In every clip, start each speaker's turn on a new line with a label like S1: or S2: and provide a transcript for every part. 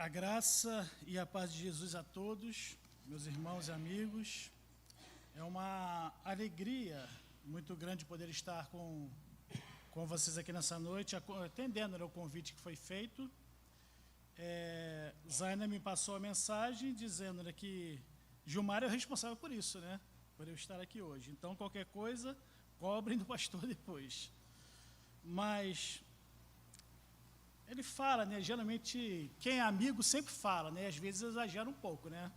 S1: A graça e a paz de Jesus a todos, meus irmãos e amigos. É uma alegria muito grande poder estar com vocês aqui nessa noite, atendendo ao convite que foi feito. Zaina me passou a mensagem dizendo que Gilmar é o responsável por isso, né? Por eu estar aqui hoje. Então, qualquer coisa, cobrem do pastor depois. Mas ele fala, né? Geralmente, quem é amigo sempre fala, né? Às vezes exagera um pouco, né?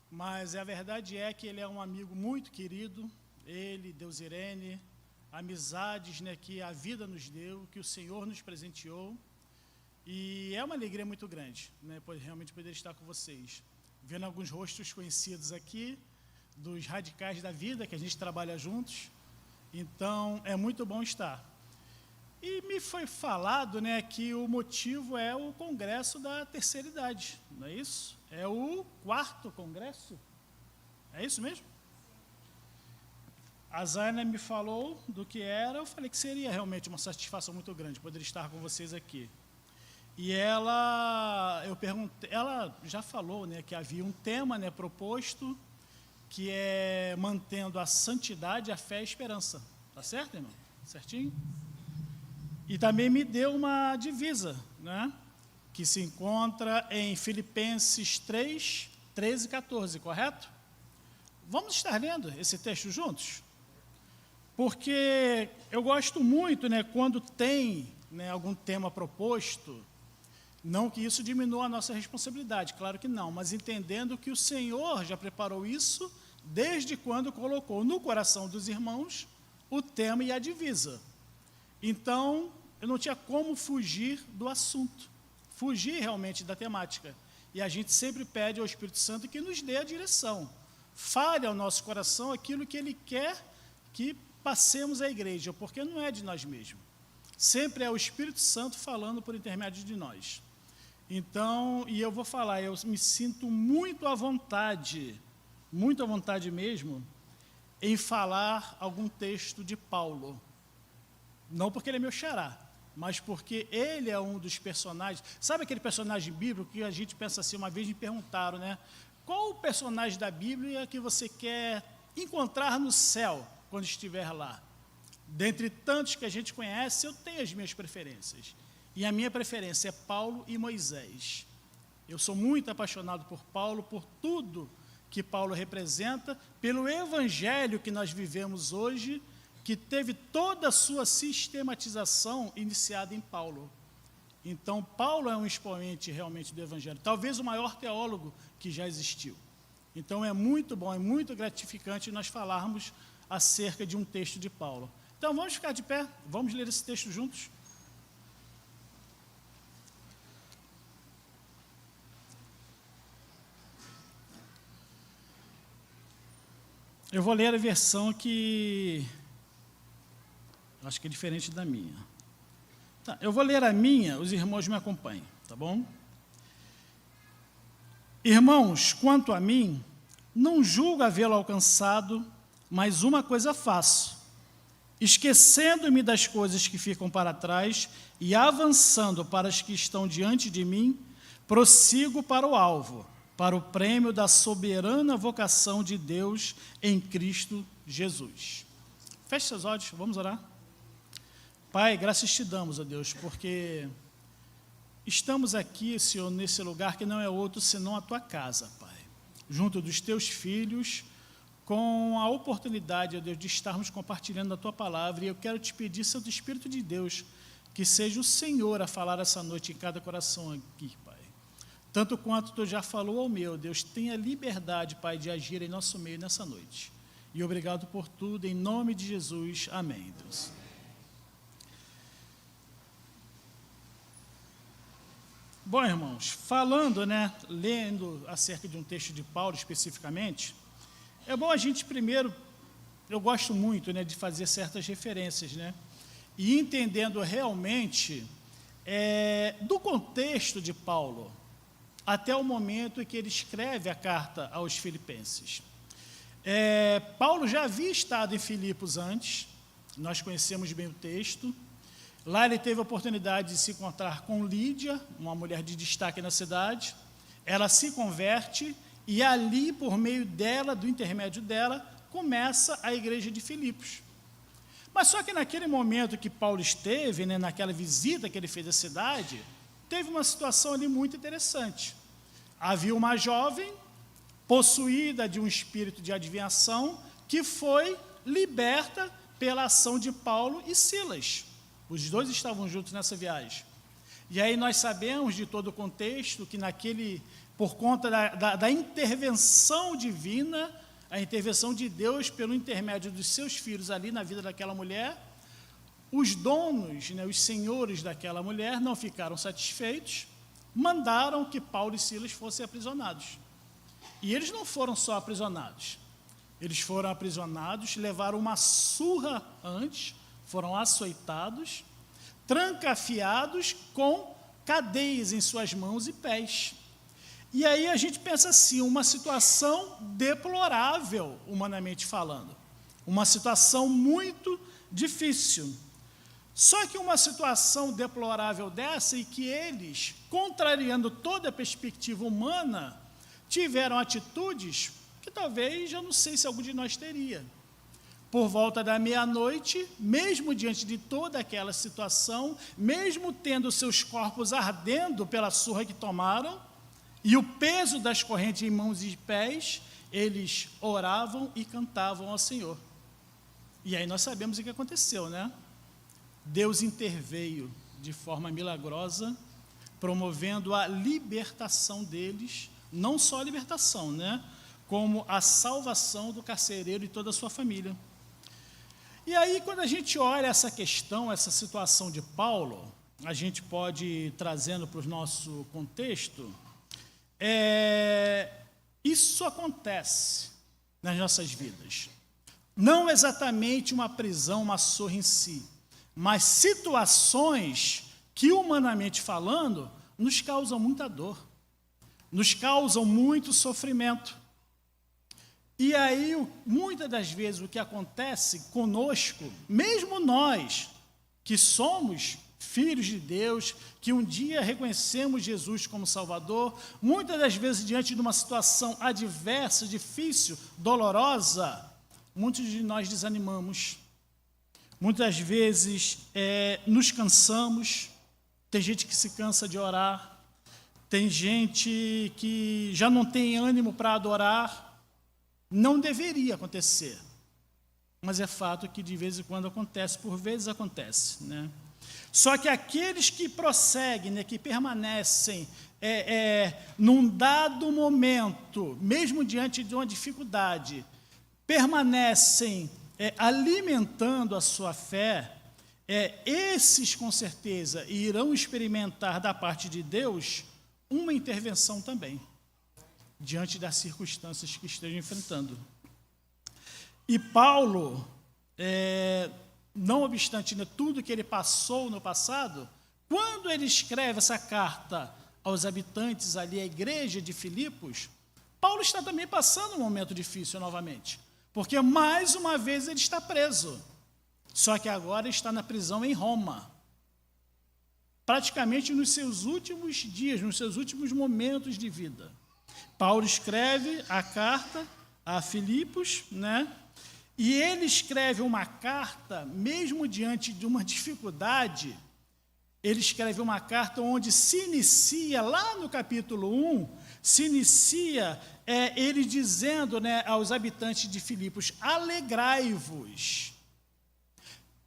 S1: Mas a verdade é que ele é um amigo muito querido, ele, Deus Irene, amizades, né, que a vida nos deu, que o Senhor nos presenteou. E é uma alegria muito grande, né, realmente poder estar com vocês. Vendo alguns rostos conhecidos aqui, dos radicais da vida, que a gente trabalha juntos. Então, é muito bom estar. E me foi falado, né, que o motivo é o Congresso da Terceira Idade, não é isso? É o 4º Congresso? É isso mesmo? A Zaina me falou do que era, eu falei que seria realmente uma satisfação muito grande poder estar com vocês aqui. E eu perguntei, ela já falou, né, que havia um tema, né, proposto, que é mantendo a santidade, a fé e a esperança. Tá certo, irmão? Certinho? E também me deu uma divisa, né, que se encontra em Filipenses 3, 13 e 14, correto? Vamos estar lendo esse texto juntos? Porque eu gosto muito, né, quando tem, né, algum tema proposto, não que isso diminua a nossa responsabilidade, claro que não, mas entendendo que o Senhor já preparou isso desde quando colocou no coração dos irmãos o tema e a divisa. Então, eu não tinha como fugir do assunto, fugir realmente da temática. E a gente sempre pede ao Espírito Santo que nos dê a direção, fale ao nosso coração aquilo que Ele quer que passemos à igreja, porque não é de nós mesmos. Sempre é o Espírito Santo falando por intermédio de nós. Então, e eu vou falar, eu me sinto muito à vontade mesmo, em falar algum texto de Paulo. Não porque ele é meu xará, mas porque ele é um dos personagens. Sabe aquele personagem bíblico que a gente pensa assim, uma vez me perguntaram, né? Qual o personagem da Bíblia que você quer encontrar no céu quando estiver lá? Dentre tantos que a gente conhece, eu tenho as minhas preferências. E a minha preferência é Paulo e Moisés. Eu sou muito apaixonado por Paulo, por tudo que Paulo representa, pelo evangelho que nós vivemos hoje, que teve toda a sua sistematização iniciada em Paulo. Então, Paulo é um expoente realmente do evangelho, talvez o maior teólogo que já existiu. Então, é muito bom, é muito gratificante nós falarmos acerca de um texto de Paulo. Então, vamos ficar de pé, vamos ler esse texto juntos. Eu vou ler a versão que acho que é diferente da minha. Tá, eu vou ler a minha, os irmãos me acompanhem, tá bom? Irmãos, quanto a mim, não julgo havê-lo alcançado, mas uma coisa faço, esquecendo-me das coisas que ficam para trás e avançando para as que estão diante de mim, prossigo para o alvo, para o prêmio da soberana vocação de Deus em Cristo Jesus. Feche seus olhos, vamos orar. Pai, graças te damos, ó Deus, porque estamos aqui, Senhor, nesse lugar que não é outro senão a tua casa, Pai, junto dos teus filhos, com a oportunidade, ó Deus, de estarmos compartilhando a tua palavra. E eu quero te pedir, Santo Espírito de Deus, que seja o Senhor a falar essa noite em cada coração aqui, Pai. Tanto quanto tu já falou ao meu, Deus, tenha liberdade, Pai, de agir em nosso meio nessa noite. E obrigado por tudo, em nome de Jesus. Amém, Deus. Bom, irmãos, falando, né, lendo acerca de um texto de Paulo especificamente, é bom a gente primeiro, eu gosto muito, né, de fazer certas referências, né, e entendendo realmente do contexto de Paulo, até o momento em que ele escreve a carta aos Filipenses. Paulo já havia estado em Filipos antes, nós conhecemos bem o texto, Lá ele teve a oportunidade de se encontrar com Lídia, uma mulher de destaque na cidade. Ela se converte e ali, por meio dela, do intermédio dela, começa a igreja de Filipos. Mas só que naquele momento que Paulo esteve, né, naquela visita que ele fez à cidade, teve uma situação ali muito interessante. Havia uma jovem possuída de um espírito de adivinhação que foi liberta pela ação de Paulo e Silas. Os dois estavam juntos nessa viagem. E aí nós sabemos de todo o contexto que por conta da intervenção divina, a intervenção de Deus pelo intermédio dos seus filhos ali na vida daquela mulher, os donos, né, os senhores daquela mulher não ficaram satisfeitos, mandaram que Paulo e Silas fossem aprisionados. E eles não foram só aprisionados, eles foram aprisionados, levaram uma surra antes, foram açoitados, trancafiados com cadeias em suas mãos e pés. E aí a gente pensa assim, uma situação deplorável, humanamente falando, uma situação muito difícil. Só que uma situação deplorável dessa e que eles, contrariando toda a perspectiva humana, tiveram atitudes que talvez, eu não sei se algum de nós teria. Por volta da meia-noite, mesmo diante de toda aquela situação, mesmo tendo seus corpos ardendo pela surra que tomaram, e o peso das correntes em mãos e pés, eles oravam e cantavam ao Senhor. E aí nós sabemos o que aconteceu, né? Deus interveio de forma milagrosa, promovendo a libertação deles, não só a libertação, né? Como a salvação do carcereiro e toda a sua família. E aí, quando a gente olha essa questão, essa situação de Paulo, a gente pode ir trazendo para o nosso contexto, isso acontece nas nossas vidas. Não exatamente uma prisão, uma surra em si, mas situações que, humanamente falando, nos causam muita dor, nos causam muito sofrimento. E aí, muitas das vezes, o que acontece conosco, mesmo nós, que somos filhos de Deus, que um dia reconhecemos Jesus como Salvador, muitas das vezes, diante de uma situação adversa, difícil, dolorosa, muitos de nós desanimamos. Muitas vezes nos cansamos, tem gente que se cansa de orar, tem gente que já não tem ânimo para adorar. Não deveria acontecer, mas é fato que de vez em quando acontece, por vezes acontece, né? Só que aqueles que prosseguem, né, que permanecem num dado momento, mesmo diante de uma dificuldade, permanecem alimentando a sua fé, esses com certeza irão experimentar da parte de Deus uma intervenção também, diante das circunstâncias que estejam enfrentando. E Paulo, não obstante, né, tudo que ele passou no passado, quando ele escreve essa carta aos habitantes ali, à igreja de Filipos, Paulo está também passando um momento difícil novamente, porque mais uma vez ele está preso, só que agora está na prisão em Roma, praticamente nos seus últimos dias, nos seus últimos momentos de vida. Paulo escreve a carta a Filipos, né? E ele escreve uma carta, mesmo diante de uma dificuldade, ele escreve uma carta onde se inicia, lá no capítulo 1, se inicia ele dizendo, né, aos habitantes de Filipos, alegrai-vos.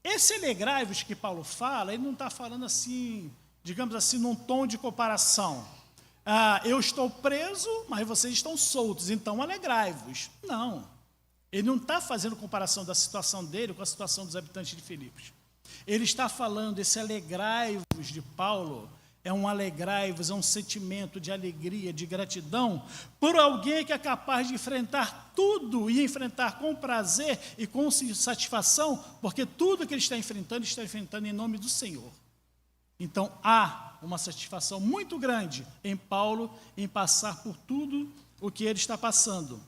S1: Esse alegrai-vos que Paulo fala, ele não está falando assim, digamos assim, num tom de comparação. Eu estou preso, mas vocês estão soltos, então alegrai-vos. Não, ele não está fazendo comparação da situação dele com a situação dos habitantes de Filipos. Ele está falando, esse alegrai-vos de Paulo, é um alegrai-vos, é um sentimento de alegria, de gratidão, por alguém que é capaz de enfrentar tudo e enfrentar com prazer e com satisfação, porque tudo que ele está enfrentando em nome do Senhor. Então, há uma satisfação muito grande em Paulo em passar por tudo o que ele está passando.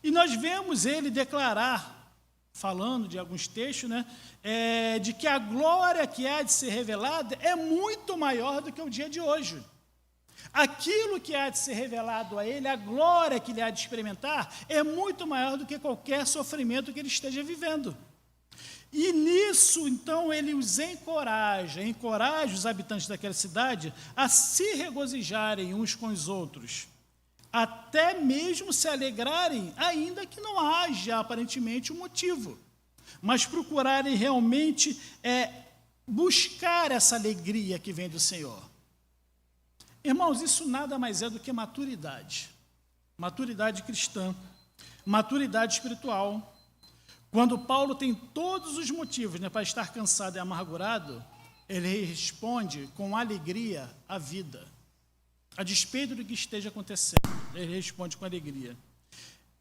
S1: E nós vemos ele declarar falando de alguns textos, né, de que a glória que há de ser revelada é muito maior do que o dia de hoje. Aquilo que há de ser revelado a ele, a glória que ele há de experimentar, é muito maior do que qualquer sofrimento que ele esteja vivendo. E nisso, então, ele os encoraja os habitantes daquela cidade a se regozijarem uns com os outros, até mesmo se alegrarem, ainda que não haja aparentemente um motivo, mas procurarem realmente buscar essa alegria que vem do Senhor. Irmãos, isso nada mais é do que maturidade cristã, maturidade espiritual. Quando Paulo tem todos os motivos, né, para estar cansado e amargurado, ele responde com alegria à vida. A despeito do que esteja acontecendo, ele responde com alegria.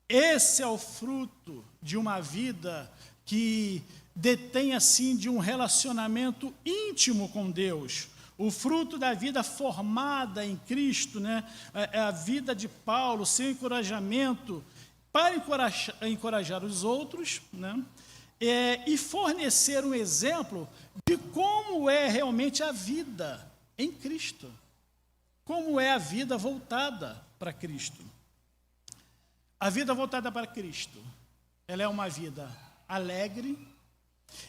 S1: Esse é o fruto de uma vida que detém, assim, de um relacionamento íntimo com Deus. O fruto da vida formada em Cristo, né, é a vida de Paulo, seu encorajamento para encorajar os outros, né, e fornecer um exemplo de como é realmente a vida em Cristo. Como é a vida voltada para Cristo. A vida voltada para Cristo, ela é uma vida alegre,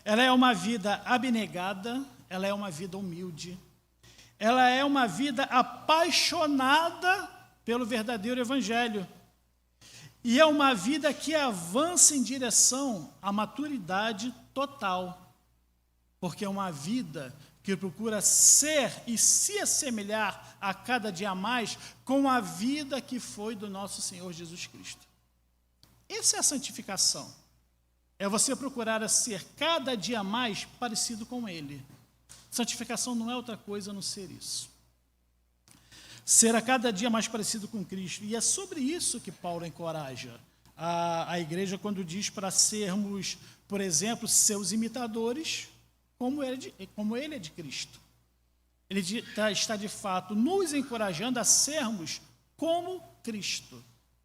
S1: ela é uma vida abnegada, ela é uma vida humilde, ela é uma vida apaixonada pelo verdadeiro Evangelho. E é uma vida que avança em direção à maturidade total, porque é uma vida que procura ser e se assemelhar a cada dia mais com a vida que foi do nosso Senhor Jesus Cristo. Essa é a santificação. É você procurar ser cada dia mais parecido com Ele. Santificação não é outra coisa a não ser isso. Ser a cada dia mais parecido com Cristo. E é sobre isso que Paulo encoraja a igreja quando diz para sermos, por exemplo, seus imitadores, como ele é de Cristo. Ele está, de fato, nos encorajando a sermos como Cristo,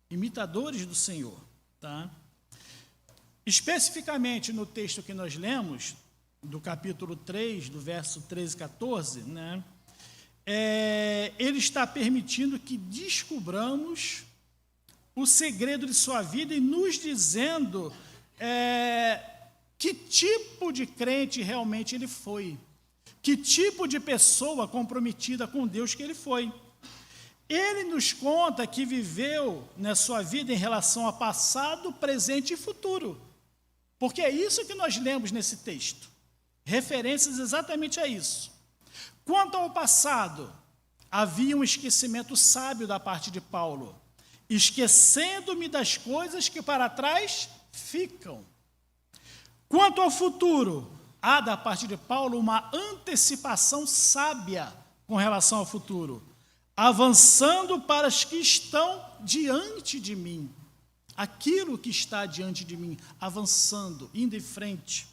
S1: imitadores do Senhor. Tá? Especificamente no texto que nós lemos, do capítulo 3, do verso 13 e 14, né, ele está permitindo que descubramos o segredo de sua vida e nos dizendo que tipo de crente realmente ele foi, que tipo de pessoa comprometida com Deus que ele foi. Ele nos conta que viveu na sua vida em relação a passado, presente e futuro, porque é isso que nós lemos nesse texto, referências exatamente a isso. Quanto ao passado, havia um esquecimento sábio da parte de Paulo, esquecendo-me das coisas que para trás ficam. Quanto ao futuro, há da parte de Paulo uma antecipação sábia com relação ao futuro, avançando para as que estão diante de mim. Aquilo que está diante de mim, avançando, indo em frente.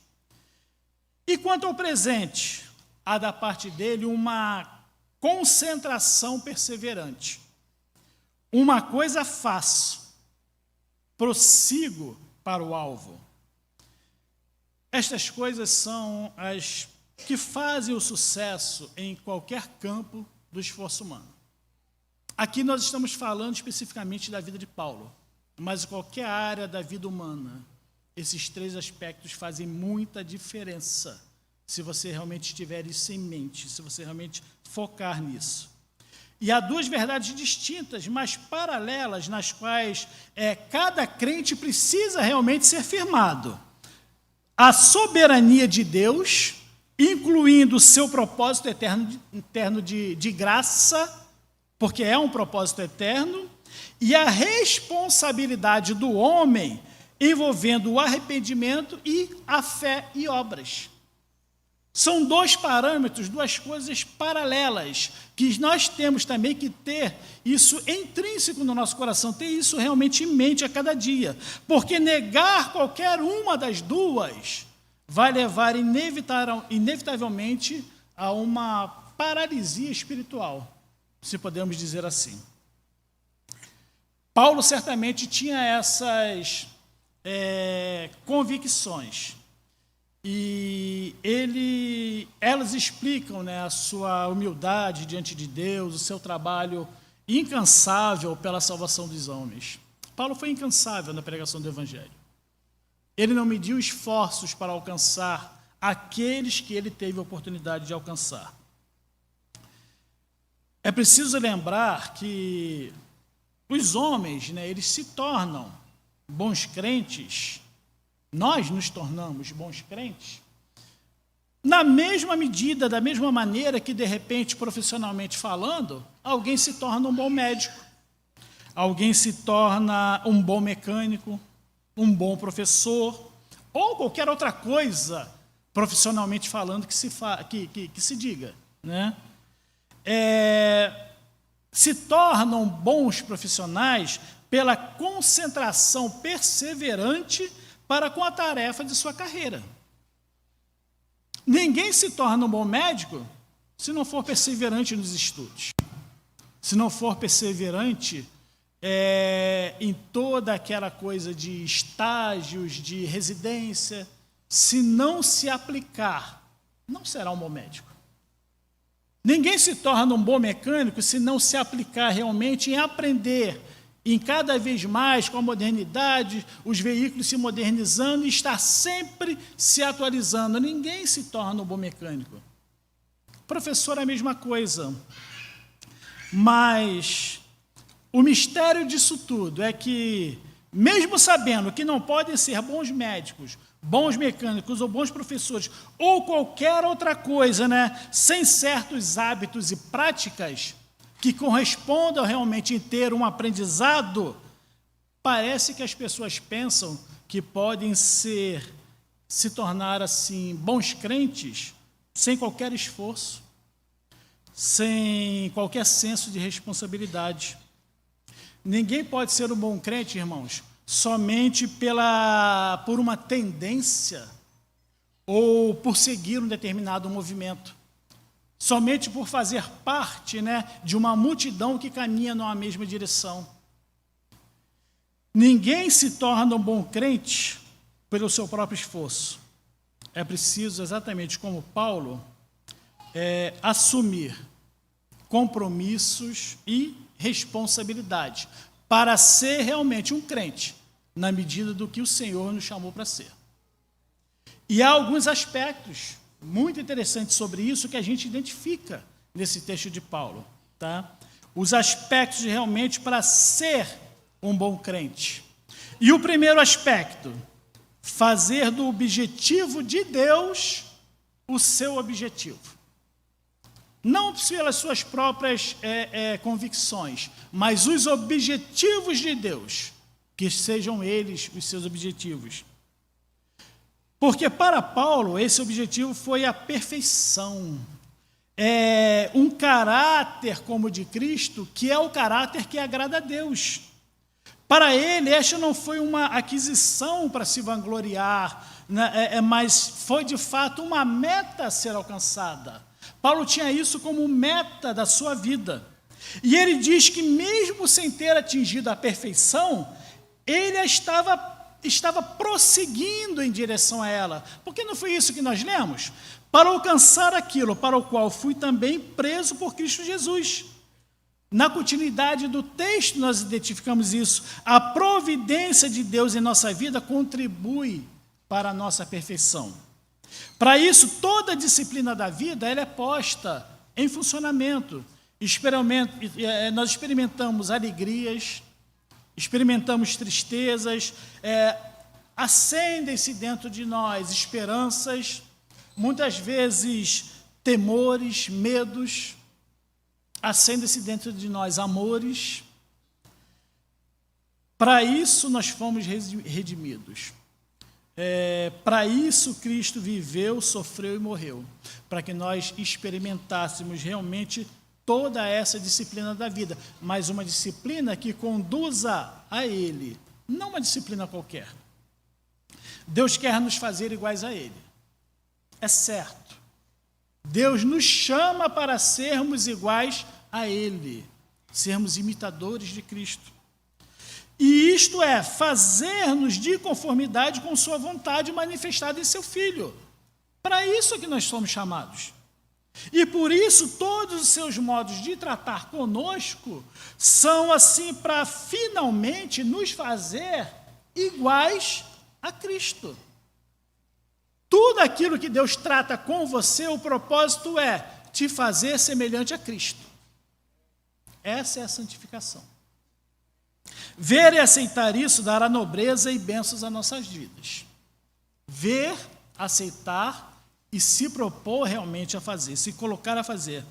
S1: E quanto ao presente, há da parte dele uma concentração perseverante. Uma coisa faço, prossigo para o alvo. Estas coisas são as que fazem o sucesso em qualquer campo do esforço humano. Aqui nós estamos falando especificamente da vida de Paulo, mas em qualquer área da vida humana, esses três aspectos fazem muita diferença, se você realmente tiver isso em mente, se você realmente focar nisso. E há duas verdades distintas, mas paralelas, nas quais cada crente precisa realmente ser firmado. A soberania de Deus, incluindo o seu propósito eterno de graça, porque é um propósito eterno, e a responsabilidade do homem, envolvendo o arrependimento e a fé e obras. São dois parâmetros, duas coisas paralelas, que nós temos também que ter isso intrínseco no nosso coração, ter isso realmente em mente a cada dia, porque negar qualquer uma das duas vai levar inevitavelmente a uma paralisia espiritual, se podemos dizer assim. Paulo certamente tinha essas convicções. E elas explicam, né, a sua humildade diante de Deus, o seu trabalho incansável pela salvação dos homens. Paulo foi incansável na pregação do Evangelho. Ele não mediu esforços para alcançar aqueles que ele teve a oportunidade de alcançar. É preciso lembrar que os homens, né, eles se tornam bons crentes, nós nos tornamos bons crentes, na mesma medida, da mesma maneira que, de repente, profissionalmente falando, alguém se torna um bom médico, alguém se torna um bom mecânico, um bom professor, ou qualquer outra coisa, profissionalmente falando, que se diga, né? Se tornam bons profissionais pela concentração perseverante para com a tarefa de sua carreira. Ninguém se torna um bom médico se não for perseverante nos estudos, se não for perseverante em toda aquela coisa de estágios, de residência. Se não se aplicar, não será um bom médico. Ninguém se torna um bom mecânico se não se aplicar realmente em aprender, em cada vez mais, com a modernidade, os veículos se modernizando e estar sempre se atualizando. Ninguém se torna um bom mecânico. Professor é a mesma coisa. Mas o mistério disso tudo é que, mesmo sabendo que não podem ser bons médicos, bons mecânicos ou bons professores, ou qualquer outra coisa, né, sem certos hábitos e práticas que correspondam realmente em ter um aprendizado, parece que as pessoas pensam que podem se tornar assim bons crentes sem qualquer esforço, sem qualquer senso de responsabilidade. Ninguém pode ser um bom crente, irmãos, somente por uma tendência ou por seguir um determinado movimento, somente por fazer parte, né, de uma multidão que caminha numa mesma direção. Ninguém se torna um bom crente pelo seu próprio esforço. É preciso, exatamente como Paulo, assumir compromissos e responsabilidade para ser realmente um crente, na medida do que o Senhor nos chamou para ser. E há alguns aspectos muito interessantes sobre isso que a gente identifica nesse texto de Paulo, tá? Os aspectos realmente para ser um bom crente. E o primeiro aspecto, fazer do objetivo de Deus o seu objetivo. Não pelas suas próprias convicções, mas os objetivos de Deus, que sejam eles os seus objetivos. Porque para Paulo, esse objetivo foi a perfeição. Um caráter como o de Cristo, que é o caráter que agrada a Deus. Para ele, esta não foi uma aquisição para se vangloriar, né, mas foi de fato uma meta a ser alcançada. Paulo tinha isso como meta da sua vida. E ele diz que mesmo sem ter atingido a perfeição, ele estava prosseguindo em direção a ela. Porque não foi isso que nós lemos? Para alcançar aquilo para o qual fui também preso por Cristo Jesus. Na continuidade do texto nós identificamos isso. A providência de Deus em nossa vida contribui para a nossa perfeição. Para isso, toda a disciplina da vida ela é posta em funcionamento. Nós experimentamos alegrias, experimentamos tristezas, acendem-se dentro de nós esperanças, muitas vezes temores, medos, acendem-se dentro de nós amores. Para isso nós fomos redimidos. Para isso Cristo viveu, sofreu e morreu, para que nós experimentássemos realmente toda essa disciplina da vida, mas uma disciplina que conduza a Ele, não uma disciplina qualquer. Deus quer nos fazer iguais a Ele, é certo. Deus nos chama para sermos iguais a Ele, sermos imitadores de Cristo. E isto é, fazer-nos de conformidade com sua vontade manifestada em seu Filho. Para isso que nós somos chamados. E por isso todos os seus modos de tratar conosco são assim para finalmente nos fazer iguais a Cristo. Tudo aquilo que Deus trata com você, o propósito é te fazer semelhante a Cristo. Essa é a santificação. Ver e aceitar isso dará nobreza e bênçãos às nossas vidas. Ver, aceitar e se propor realmente a fazer, se colocar a fazer.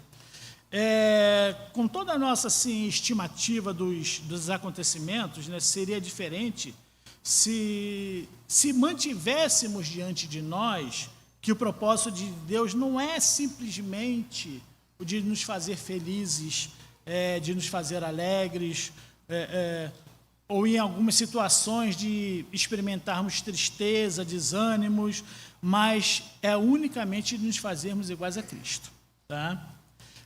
S1: Com toda a nossa assim, estimativa dos acontecimentos, né, seria diferente se mantivéssemos diante de nós que o propósito de Deus não é simplesmente o de nos fazer felizes, de nos fazer alegres, ou em algumas situações de experimentarmos tristeza, desânimos, mas é unicamente de nos fazermos iguais a Cristo. Tá?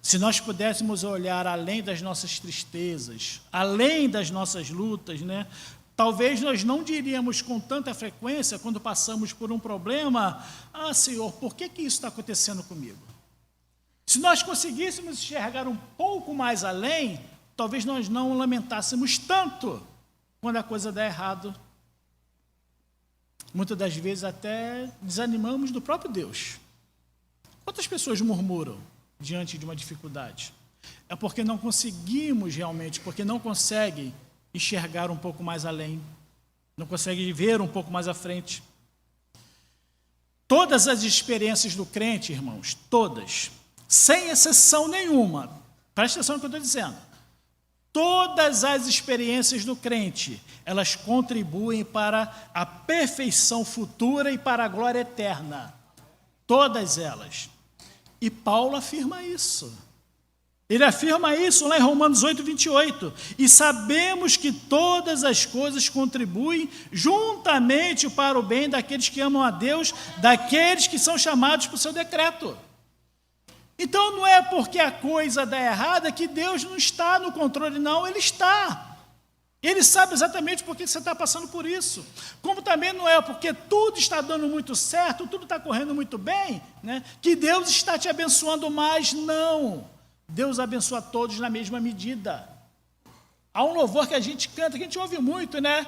S1: Se nós pudéssemos olhar além das nossas tristezas, além das nossas lutas, né, talvez nós não diríamos com tanta frequência, quando passamos por um problema, Senhor, por que isso está acontecendo comigo? Se nós conseguíssemos enxergar um pouco mais além, talvez nós não lamentássemos tanto quando a coisa dá errado. Muitas das vezes até desanimamos do próprio Deus. Quantas pessoas murmuram diante de uma dificuldade? É porque não conseguimos realmente, porque não conseguem enxergar um pouco mais além, não conseguem ver um pouco mais à frente. Todas as experiências do crente, irmãos, todas, sem exceção nenhuma, presta atenção no que eu estou dizendo, todas as experiências do crente, elas contribuem para a perfeição futura e para a glória eterna. Todas elas. E Paulo afirma isso. Ele afirma isso lá em Romanos 8, 28. E sabemos que todas as coisas contribuem juntamente para o bem daqueles que amam a Deus, daqueles que são chamados por seu decreto. Então não é porque a coisa dá errada que Deus não está no controle, não, Ele está. Ele sabe exatamente por que você está passando por isso. Como também não é porque tudo está dando muito certo, tudo está correndo muito bem, né, que Deus está te abençoando mais, não. Deus abençoa todos na mesma medida. Há um louvor que a gente canta, que a gente ouve muito, né?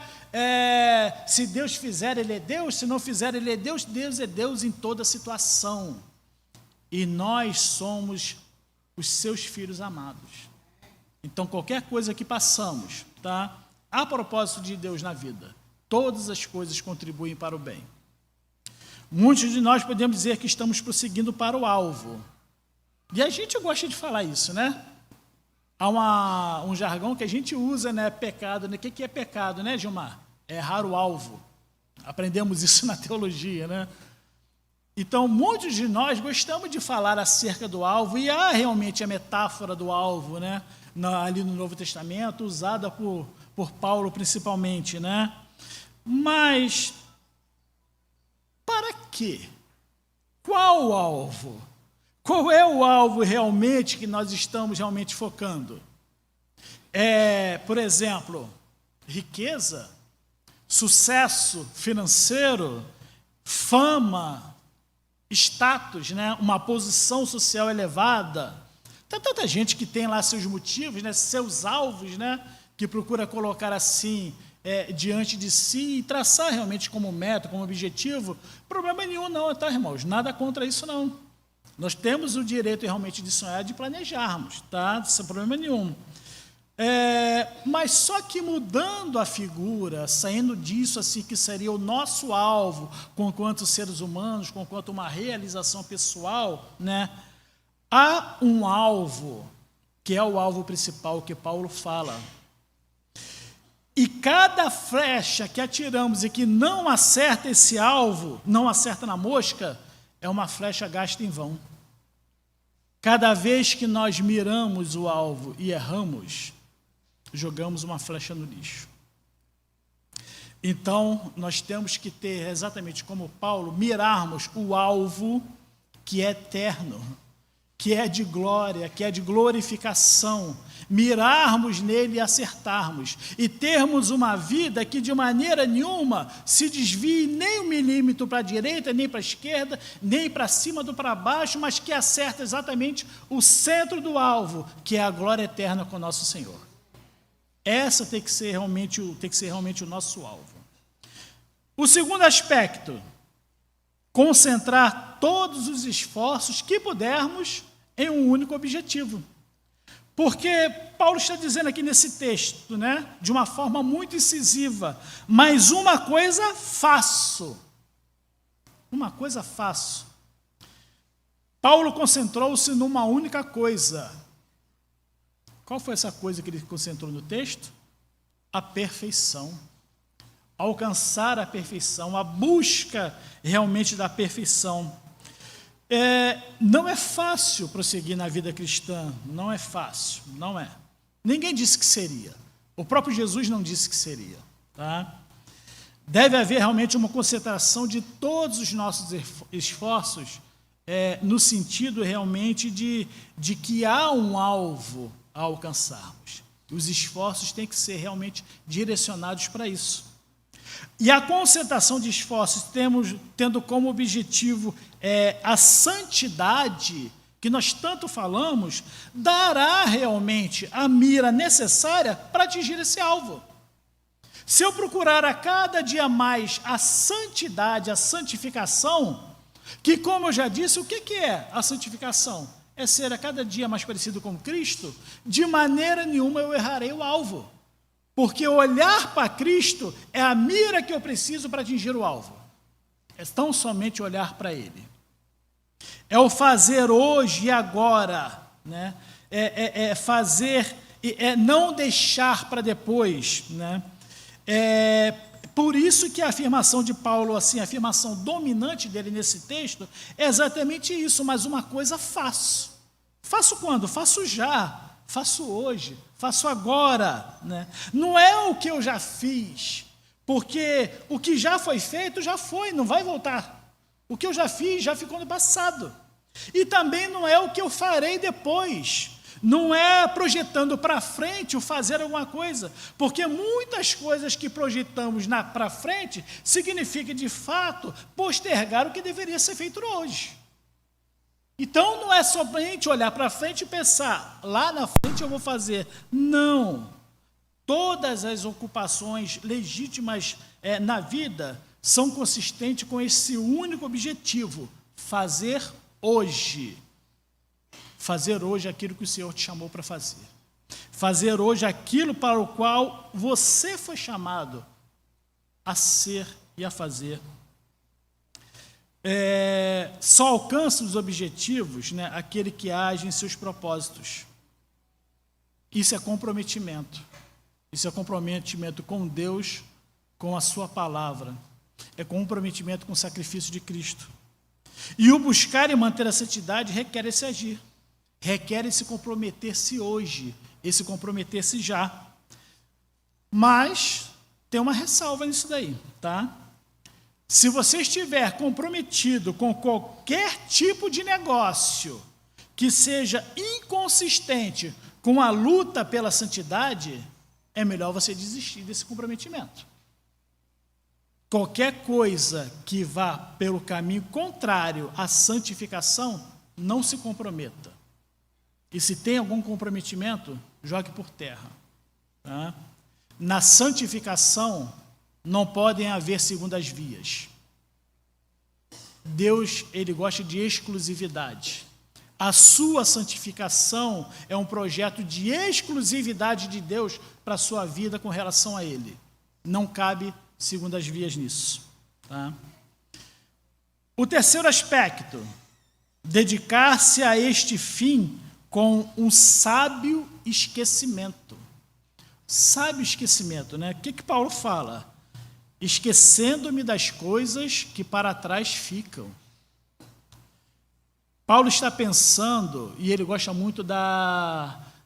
S1: Se Deus fizer, Ele é Deus, se não fizer, Ele é Deus. Deus é Deus em toda situação. E nós somos os seus filhos amados. Então, qualquer coisa que passamos, tá? A propósito de Deus na vida, todas as coisas contribuem para o bem. Muitos de nós podemos dizer que estamos prosseguindo para o alvo. E a gente gosta de falar isso, né? Há um jargão que a gente usa, né? Pecado, né? O que é pecado, né, Gilmar? É errar o alvo. Aprendemos isso na teologia, né? Então, muitos de nós gostamos de falar acerca do alvo, e há realmente a metáfora do alvo, né? Ali no Novo Testamento, usada por Paulo principalmente, né? Mas, para quê? Qual o alvo? Qual é o alvo realmente que nós estamos realmente focando? Por exemplo, riqueza, sucesso financeiro, fama, status, né? Uma posição social elevada. Tem tanta gente que tem lá seus motivos, né? Seus alvos, né? Que procura colocar assim diante de si e traçar realmente como meta, como objetivo. Problema nenhum não, tá, irmãos? Nada contra isso não. Nós temos o direito realmente de sonhar, de planejarmos, tá? Sem problema nenhum. Mas só que mudando a figura, saindo disso assim que seria o nosso alvo, conquanto seres humanos, conquanto uma realização pessoal, né? Há um alvo, que é o alvo principal que Paulo fala. E cada flecha que atiramos e que não acerta esse alvo, não acerta na mosca, é uma flecha gasta em vão. Cada vez que nós miramos o alvo e erramos, jogamos uma flecha no lixo. Então, nós temos que ter, exatamente como Paulo, mirarmos o alvo que é eterno, que é de glória, que é de glorificação, mirarmos nele e acertarmos, e termos uma vida que de maneira nenhuma se desvie nem 1 milímetro para a direita, nem para a esquerda, nem para cima do para baixo, mas que acerta exatamente o centro do alvo, que é a glória eterna com o nosso Senhor. Essa tem que ser realmente o nosso alvo. O segundo aspecto, concentrar todos os esforços que pudermos em um único objetivo. Porque Paulo está dizendo aqui nesse texto, né, de uma forma muito incisiva, mas uma coisa faço. Uma coisa faço. Paulo concentrou-se numa única coisa. Qual foi essa coisa que ele concentrou no texto? A perfeição. Alcançar a perfeição, a busca realmente da perfeição. Não é fácil prosseguir na vida cristã, não é fácil, não é. Ninguém disse que seria, o próprio Jesus não disse que seria. Tá? Deve haver realmente uma concentração de todos os nossos esforços, no sentido realmente de que há um alvo a alcançarmos. Os esforços têm que ser realmente direcionados para isso. E a concentração de esforços tendo como objetivo a santidade, que nós tanto falamos, dará realmente a mira necessária para atingir esse alvo. Se eu procurar a cada dia mais a santidade, a santificação, que, como eu já disse, o que é a santificação? É ser a cada dia mais parecido com Cristo. De maneira nenhuma eu errarei o alvo. Porque olhar para Cristo é a mira que eu preciso para atingir o alvo. É tão somente olhar para Ele. É o fazer hoje e agora, né? Fazer, não deixar para depois, né? Por isso que a afirmação de Paulo, assim, a afirmação dominante dele nesse texto, é exatamente isso, mas uma coisa faço. Faço quando? Faço já. Faço hoje, faço agora, né? Não é o que eu já fiz, porque o que já foi feito, já foi, não vai voltar. O que eu já fiz, já ficou no passado. E também não é o que eu farei depois, não é projetando para frente o fazer alguma coisa, porque muitas coisas que projetamos para frente, significa de fato postergar o que deveria ser feito hoje. Então, não é somente olhar para frente e pensar, lá na frente eu vou fazer. Não. Todas as ocupações legítimas na vida são consistentes com esse único objetivo, fazer hoje. Fazer hoje aquilo que o Senhor te chamou para fazer. Fazer hoje aquilo para o qual você foi chamado a ser e a fazer. Só alcança os objetivos, né, aquele que age em seus propósitos. Isso é comprometimento. Isso é comprometimento com Deus, com a sua palavra. É comprometimento com o sacrifício de Cristo. E o buscar e manter a santidade requer esse agir. Requer esse comprometer-se hoje, esse comprometer-se já. Mas tem uma ressalva nisso daí, tá? Se você estiver comprometido com qualquer tipo de negócio que seja inconsistente com a luta pela santidade, é melhor você desistir desse comprometimento. Qualquer coisa que vá pelo caminho contrário à santificação, não se comprometa. E se tem algum comprometimento, jogue por terra. Tá? Na santificação, não podem haver segundas vias. Deus, Ele gosta de exclusividade. A sua santificação é um projeto de exclusividade de Deus para a sua vida com relação a Ele. Não cabe segundas vias nisso. Tá? O terceiro aspecto, dedicar-se a este fim com um sábio esquecimento. Sábio esquecimento, né? O que Paulo fala? Esquecendo-me das coisas que para trás ficam. Paulo está pensando, e ele gosta muito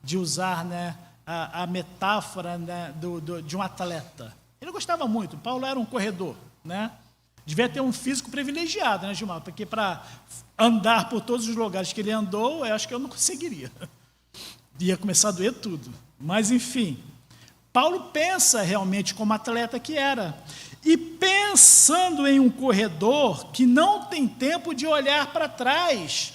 S1: de usar, né, a metáfora, né, de um atleta. Ele gostava muito, Paulo era um corredor, né? Devia ter um físico privilegiado, né, Gilmar? Porque para andar por todos os lugares que ele andou, eu acho que eu não conseguiria. Ia começar a doer tudo. Mas, enfim, Paulo pensa realmente como atleta que era. E pensando em um corredor que não tem tempo de olhar para trás,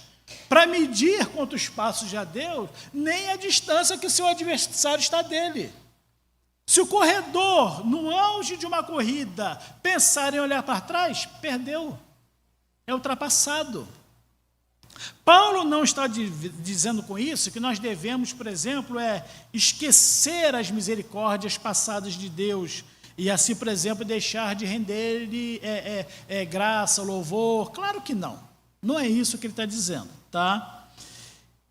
S1: para medir quantos passos já deu, nem a distância que o seu adversário está dele. Se o corredor, no auge de uma corrida, pensar em olhar para trás, perdeu. É ultrapassado. Paulo não está dizendo com isso que nós devemos, por exemplo, esquecer as misericórdias passadas de Deus e assim, por exemplo, deixar de render-lhe graça, louvor. Claro que não. Não é isso que ele está dizendo, tá?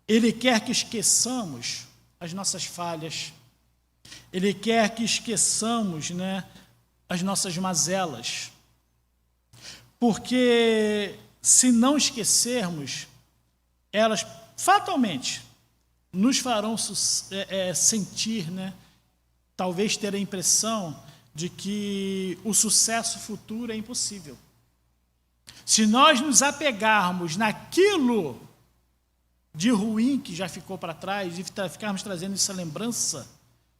S1: Ele quer que esqueçamos as nossas falhas. Ele quer que esqueçamos, né, as nossas mazelas. Porque se não esquecermos, elas fatalmente nos farão sentir, né, talvez ter a impressão de que o sucesso futuro é impossível. Se nós nos apegarmos naquilo de ruim que já ficou para trás e ficarmos trazendo essa lembrança,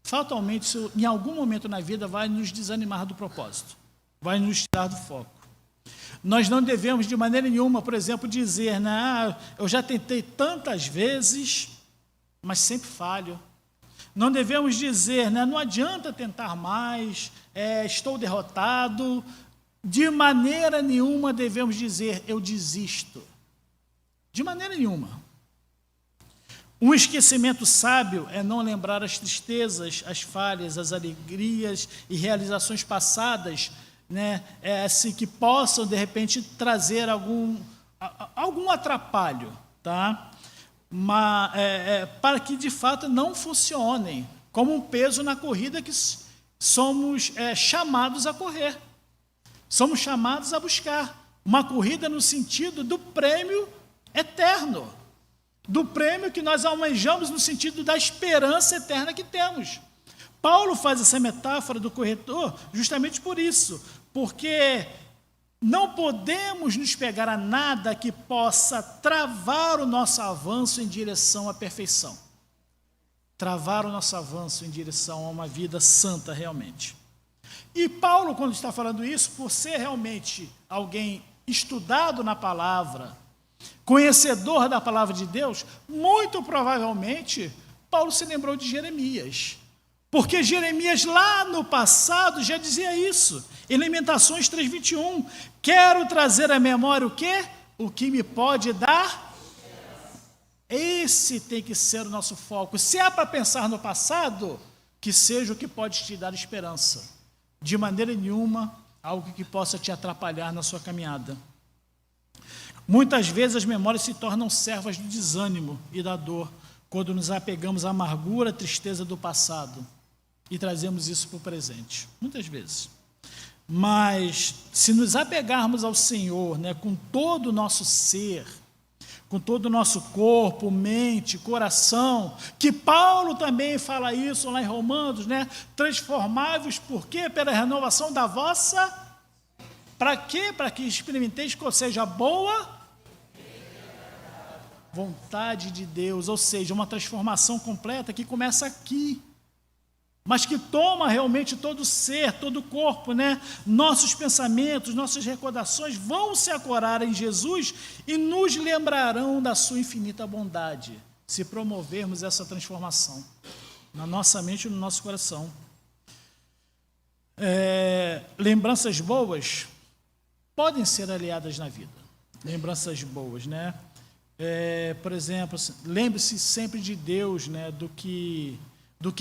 S1: fatalmente isso, em algum momento na vida, vai nos desanimar do propósito, vai nos tirar do foco. Nós não devemos, de maneira nenhuma, por exemplo, dizer, né, eu já tentei tantas vezes, mas sempre falho. Não devemos dizer, né, não adianta tentar mais, estou derrotado. De maneira nenhuma devemos dizer, eu desisto. De maneira nenhuma. Um esquecimento sábio é não lembrar as tristezas, as falhas, as alegrias e realizações passadas, né, assim, que possam, de repente, trazer algum atrapalho, tá? Para que, de fato, não funcionem como um peso na corrida que somos chamados a correr. Somos chamados a buscar uma corrida no sentido do prêmio eterno, do prêmio que nós almejamos no sentido da esperança eterna que temos. Paulo faz essa metáfora do corredor justamente por isso, porque não podemos nos pegar a nada que possa travar o nosso avanço em direção à perfeição. Travar o nosso avanço em direção a uma vida santa realmente. E Paulo, quando está falando isso, por ser realmente alguém estudado na palavra, conhecedor da palavra de Deus, muito provavelmente, Paulo se lembrou de Jeremias. Porque Jeremias, lá no passado, já dizia isso. Em Lamentações 3:21, quero trazer à memória o quê? O que me pode dar? Esse tem que ser o nosso foco. Se é para pensar no passado, que seja o que pode te dar esperança. De maneira nenhuma, algo que possa te atrapalhar na sua caminhada. Muitas vezes as memórias se tornam servas do desânimo e da dor, quando nos apegamos à amargura, à tristeza do passado e trazemos isso para o presente. Muitas vezes. Mas, se nos apegarmos ao Senhor, né, com todo o nosso ser, com todo o nosso corpo, mente, coração, que Paulo também fala isso lá em Romanos, né? Transformáveis por quê? Pela renovação da vossa... Para quê? Para que experimenteis qual seja a boa vontade de Deus, ou seja, uma transformação completa que começa aqui, mas que toma realmente todo o ser, todo o corpo, né? Nossos pensamentos, nossas recordações vão se ancorar em Jesus e nos lembrarão da sua infinita bondade, se promovermos essa transformação na nossa mente e no nosso coração. Lembranças boas podem ser aliadas na vida. Lembranças boas, né? Por exemplo, lembre-se sempre de Deus, né? Do que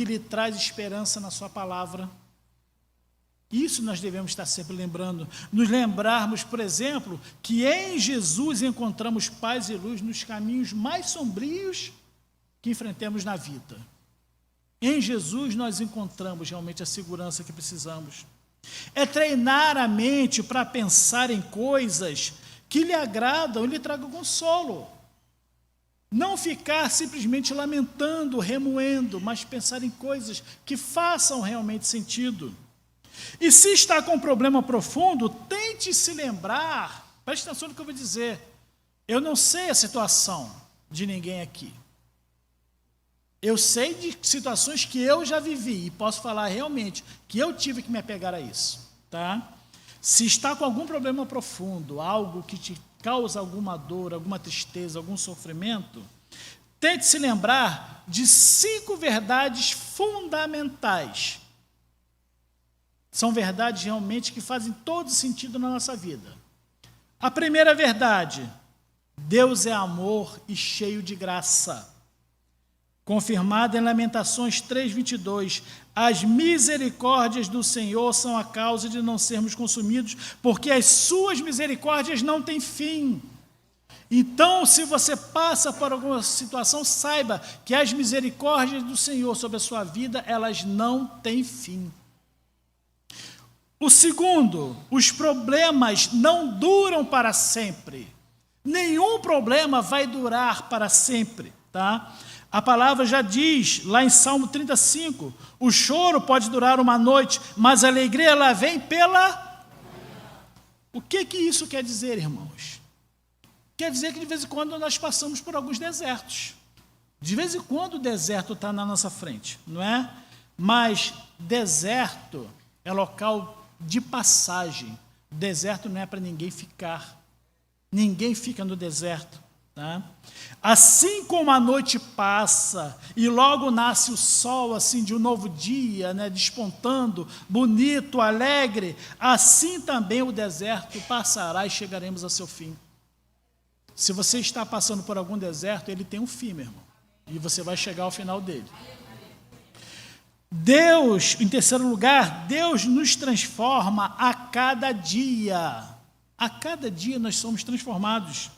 S1: lhe traz esperança na sua palavra. Isso nós devemos estar sempre lembrando. Nos lembrarmos, por exemplo, que em Jesus encontramos paz e luz nos caminhos mais sombrios que enfrentemos na vida. Em Jesus nós encontramos realmente a segurança que precisamos. É treinar a mente para pensar em coisas que lhe agradam e lhe tragam consolo. Não ficar simplesmente lamentando, remoendo, mas pensar em coisas que façam realmente sentido. E se está com um problema profundo, tem tente se lembrar, preste atenção no que eu vou dizer. Eu não sei a situação de ninguém aqui. Eu sei de situações que eu já vivi e posso falar realmente que eu tive que me apegar a isso, tá? Se está com algum problema profundo, algo que te causa alguma dor, alguma tristeza, algum sofrimento, tente se lembrar de 5 verdades fundamentais. São verdades realmente que fazem todo sentido na nossa vida. A primeira verdade: Deus é amor e cheio de graça. Confirmada em Lamentações 3:22, as misericórdias do Senhor são a causa de não sermos consumidos, porque as suas misericórdias não têm fim. Então, se você passa por alguma situação, saiba que as misericórdias do Senhor sobre a sua vida, elas não têm fim. O segundo, os problemas não duram para sempre. Nenhum problema vai durar para sempre, tá? A palavra já diz, lá em Salmo 35, o choro pode durar uma noite, mas a alegria ela vem pela... O que isso quer dizer, irmãos? Quer dizer que de vez em quando nós passamos por alguns desertos. De vez em quando o deserto está na nossa frente, não é? Mas deserto é local de passagem. Deserto não é para ninguém ficar. Ninguém fica no deserto. Tá? Assim como a noite passa e logo nasce o sol assim de um novo dia, né, despontando, bonito, alegre, assim também o deserto passará e chegaremos a seu fim. Se você está passando por algum deserto, ele tem um fim, meu irmão, e você vai chegar ao final dele. Deus, em terceiro lugar, Deus nos transforma a cada dia. A cada dia nós somos transformados.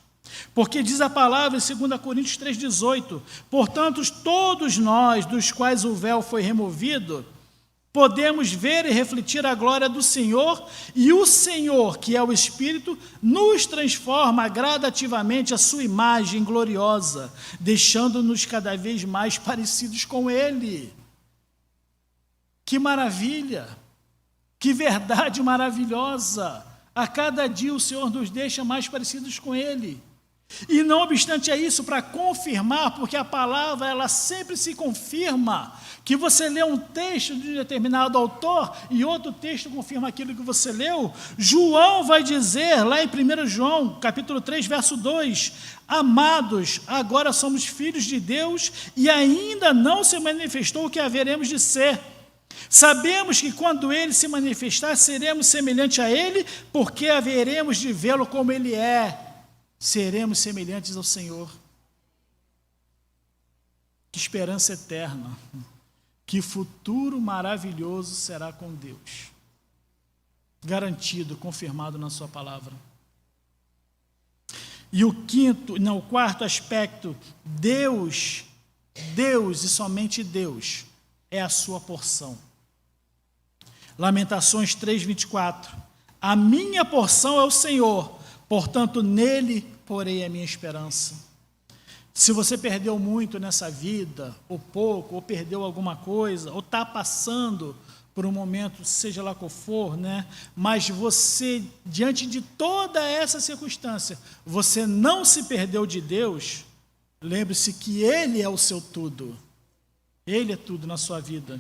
S1: Porque diz a palavra em 2 Coríntios 3,18, portanto, todos nós, dos quais o véu foi removido, podemos ver e refletir a glória do Senhor, e o Senhor, que é o Espírito, nos transforma gradativamente a sua imagem gloriosa, deixando-nos cada vez mais parecidos com Ele. Que maravilha! Que verdade maravilhosa! A cada dia o Senhor nos deixa mais parecidos com Ele. E não obstante a isso, para confirmar, porque a palavra ela sempre se confirma, que você lê um texto de um determinado autor e outro texto confirma aquilo que você leu, João vai dizer lá em 1 João, capítulo 3, verso 2, amados, agora somos filhos de Deus e ainda não se manifestou o que haveremos de ser. Sabemos que quando Ele se manifestar, seremos semelhantes a Ele, porque haveremos de vê-lo como Ele é. Seremos semelhantes ao Senhor. Que esperança eterna, que futuro maravilhoso será com Deus. Garantido, confirmado na sua palavra. E o quarto aspecto, Deus e somente Deus é a sua porção. Lamentações 3:24, a minha porção é o Senhor, portanto, nele porei a minha esperança. Se você perdeu muito nessa vida, ou pouco, ou perdeu alguma coisa, ou está passando por um momento, seja lá qual for, né? Mas você, diante de toda essa circunstância, você não se perdeu de Deus, lembre-se que Ele é o seu tudo. Ele é tudo na sua vida.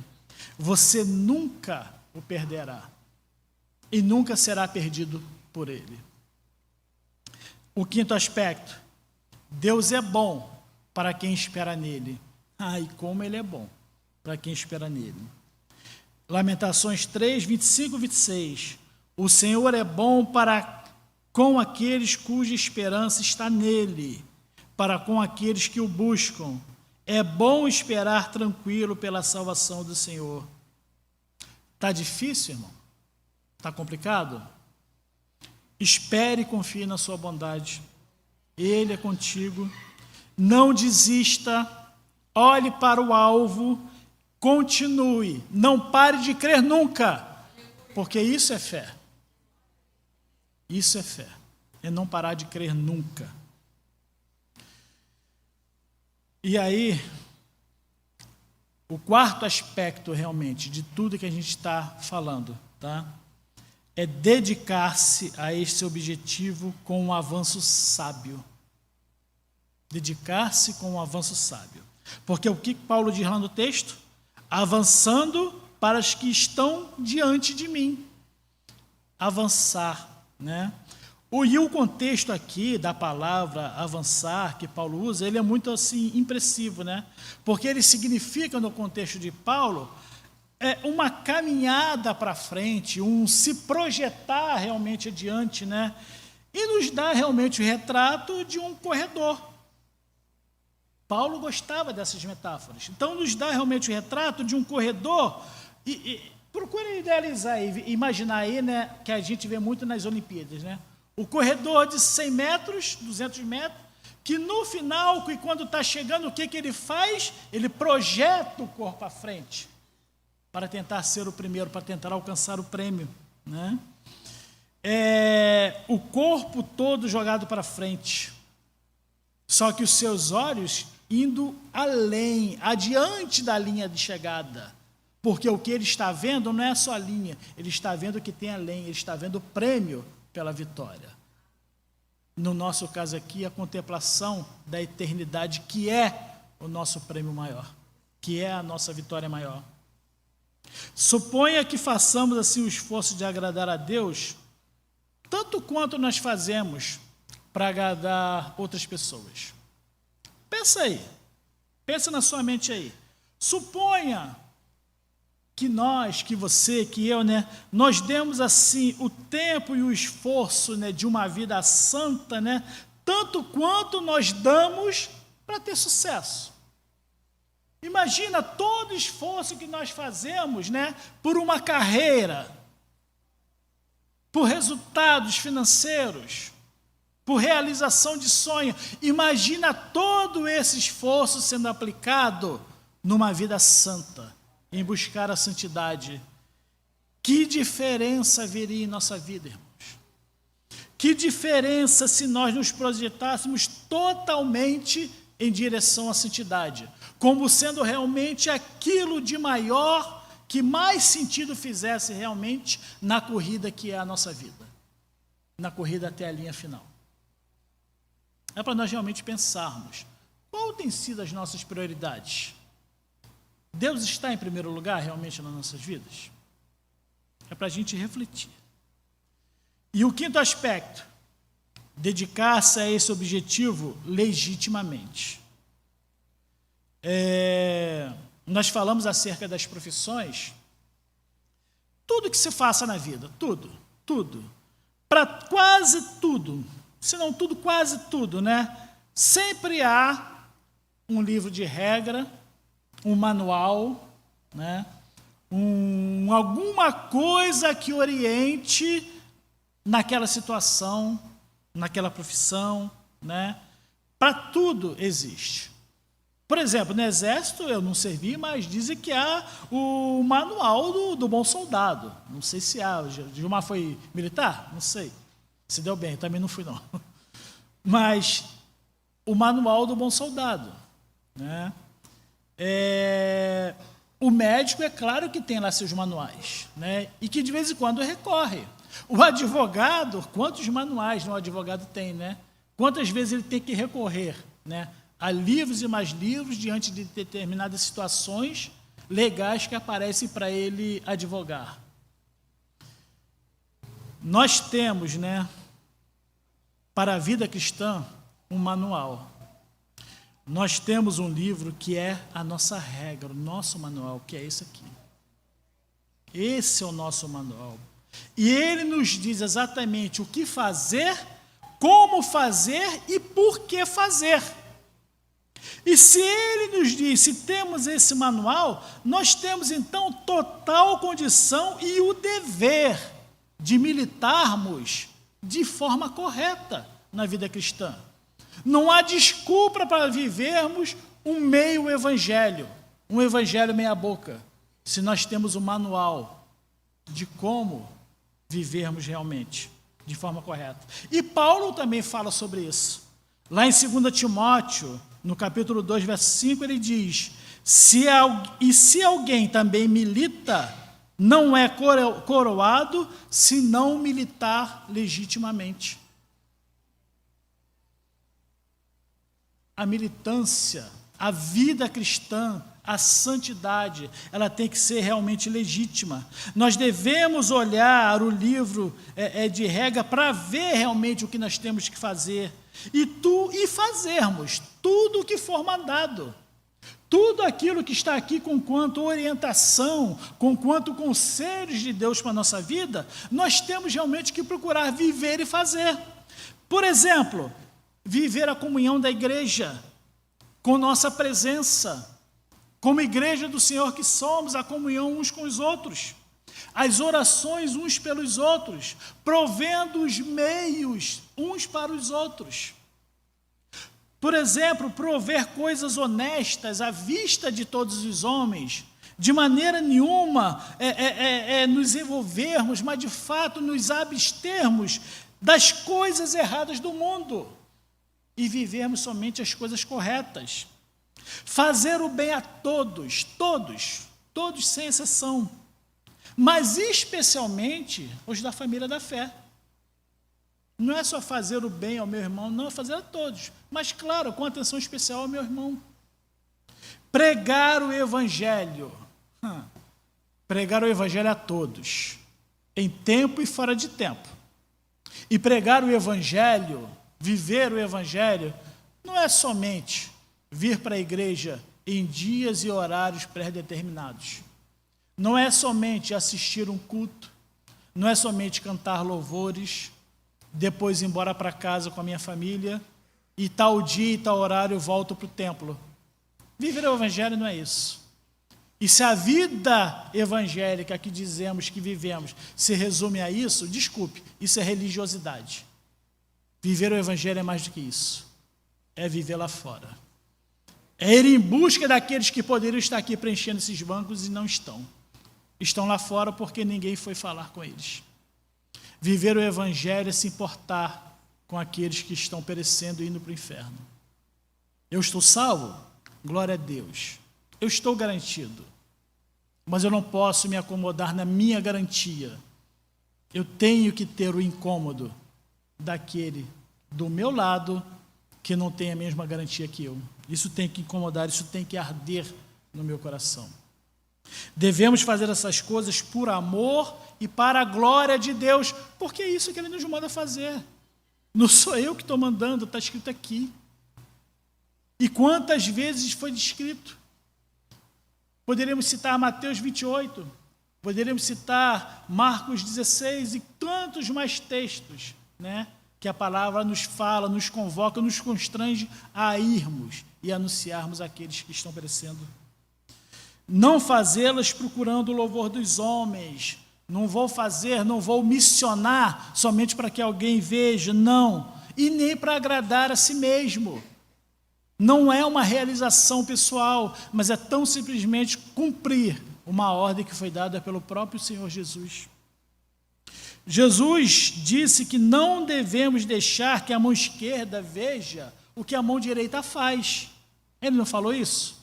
S1: Você nunca o perderá. E nunca será perdido por Ele. O quinto aspecto, Deus é bom para quem espera nele. E como Ele é bom para quem espera nele. Lamentações 3, 25 e 26. O Senhor é bom para com aqueles cuja esperança está nele, para com aqueles que o buscam. É bom esperar tranquilo pela salvação do Senhor. Está difícil, irmão? Está complicado? Espere e confie na sua bondade. Ele é contigo. Não desista. Olhe para o alvo. Continue. Não pare de crer nunca. Porque isso é fé. Isso é fé. É não parar de crer nunca. E aí, o quarto aspecto realmente de tudo que a gente está falando, tá? é dedicar-se a este objetivo com um avanço sábio. Dedicar-se com um avanço sábio. Porque o que Paulo diz lá no texto? Avançando para os que estão diante de mim. Avançar, né? E o contexto aqui da palavra avançar que Paulo usa, ele é muito assim impressivo, né? Porque ele significa no contexto de Paulo uma caminhada para frente, um se projetar realmente adiante, né? E nos dá realmente o retrato de um corredor. Paulo gostava dessas metáforas. Então nos dá realmente o retrato de um corredor. Procure idealizar e imaginar aí, né, que a gente vê muito nas Olimpíadas, né? O corredor de 100 metros, 200 metros, que no final, que quando está chegando, o que ele faz? Ele projeta o corpo à frente, para tentar ser o primeiro, para tentar alcançar o prêmio, né? O corpo todo jogado para frente, só que os seus olhos indo além, adiante da linha de chegada, porque o que ele está vendo não é só a linha, ele está vendo o que tem além, ele está vendo o prêmio pela vitória. No nosso caso aqui, a contemplação da eternidade, que é o nosso prêmio maior, que é a nossa vitória maior. Suponha que façamos assim o esforço de agradar a Deus, tanto quanto nós fazemos para agradar outras pessoas. Pensa aí, pensa na sua mente aí. Suponha que nós, que você, que eu, né, nós demos assim o tempo e o esforço, né, de uma vida santa, né, tanto quanto nós damos para ter sucesso. Imagina todo o esforço que nós fazemos, né, por uma carreira, por resultados financeiros, por realização de sonho. Imagina todo esse esforço sendo aplicado numa vida santa, em buscar a santidade. Que diferença haveria em nossa vida, irmãos? Que diferença se nós nos projetássemos totalmente em direção à santidade, como sendo realmente aquilo de maior, que mais sentido fizesse realmente na corrida que é a nossa vida, na corrida até a linha final. É para nós realmente pensarmos, qual tem sido as nossas prioridades? Deus está em primeiro lugar realmente nas nossas vidas? É para a gente refletir. E o quinto aspecto, dedicar-se a esse objetivo legitimamente. Nós falamos acerca das profissões, tudo que se faça na vida, tudo, para quase tudo, se não tudo, quase tudo, né? Sempre há um livro de regra, um manual, né? Alguma coisa que oriente naquela situação, naquela profissão, né? Para tudo existe. Por exemplo, no Exército eu não servi, mas dizem que há o manual do bom soldado. Não sei se há. O Gilmar foi militar? Não sei. Se deu bem, também não fui não. Mas o manual do bom soldado, né? O médico, é claro que tem lá seus manuais, né? E que de vez em quando recorre. O advogado, quantos manuais o advogado tem, né? Quantas vezes ele tem que recorrer, né, a livros e mais livros diante de determinadas situações legais que aparecem para ele advogar. Nós temos, né, para a vida cristã, um manual. Nós temos um livro que é a nossa regra, o nosso manual, que é esse aqui. Esse é o nosso manual. E ele nos diz exatamente o que fazer, como fazer e por que fazer. E se ele nos diz, se temos esse manual, nós temos então total condição e o dever de militarmos de forma correta na vida cristã. Não há desculpa para vivermos um meio evangelho, um evangelho meia boca, se nós temos um manual de como vivermos realmente, de forma correta. E Paulo também fala sobre isso. Lá em 2 Timóteo, no capítulo 2, verso 5, ele diz, se alguém também milita não é coroado se não militar legitimamente. A militância, a vida cristã, a santidade, ela tem que ser realmente legítima. Nós devemos olhar o livro de regra para ver realmente o que nós temos que fazer e fazermos tudo o que for mandado. Tudo aquilo que está aqui com quanto orientação, com quanto conselhos de Deus para a nossa vida, nós temos realmente que procurar viver e fazer. Por exemplo, viver a comunhão da igreja, com nossa presença, como igreja do Senhor que somos, a comunhão uns com os outros, as orações uns pelos outros, provendo os meios uns para os outros. Por exemplo, prover coisas honestas à vista de todos os homens, de maneira nenhuma nos envolvermos, mas de fato nos abstermos das coisas erradas do mundo e vivermos somente as coisas corretas. Fazer o bem a todos, todos sem exceção, mas especialmente os da família da fé. Não é só fazer o bem ao meu irmão, não, é fazer a todos, mas claro, com atenção especial ao meu irmão. Pregar o evangelho, pregar o evangelho a todos, em tempo e fora de tempo. E pregar o evangelho, viver o evangelho, não é somente vir para a igreja em dias e horários pré-determinados. Não é somente assistir um culto, não é somente cantar louvores, depois ir embora para casa com a minha família, e tal dia e tal horário eu volto para o templo. Viver o evangelho não é isso. E se a vida evangélica que dizemos que vivemos se resume a isso, desculpe, isso é religiosidade. Viver o evangelho é mais do que isso. É viver lá fora. É ir em busca daqueles que poderiam estar aqui preenchendo esses bancos e não estão. Estão lá fora porque ninguém foi falar com eles. Viver o evangelho é se importar com aqueles que estão perecendo e indo para o inferno. Eu estou salvo? Glória a Deus. Eu estou garantido. Mas eu não posso me acomodar na minha garantia. Eu tenho que ter o incômodo daquele do meu lado que não tem a mesma garantia que eu. Isso tem que incomodar, isso tem que arder no meu coração. Devemos fazer essas coisas por amor e para a glória de Deus, porque é isso que Ele nos manda fazer. Não sou eu que estou mandando, está escrito aqui. E quantas vezes foi descrito? Poderíamos citar Mateus 28, poderíamos citar Marcos 16 e tantos mais textos, né, que a palavra nos fala, nos convoca, nos constrange a irmos e anunciarmos àqueles que estão perecendo. Não fazê-las procurando o louvor dos homens. Não vou missionar somente para que alguém veja, não. E nem para agradar a si mesmo. Não é uma realização pessoal, mas é tão simplesmente cumprir uma ordem que foi dada pelo próprio Senhor Jesus. Jesus disse que não devemos deixar que a mão esquerda veja o que a mão direita faz. Ele não falou isso?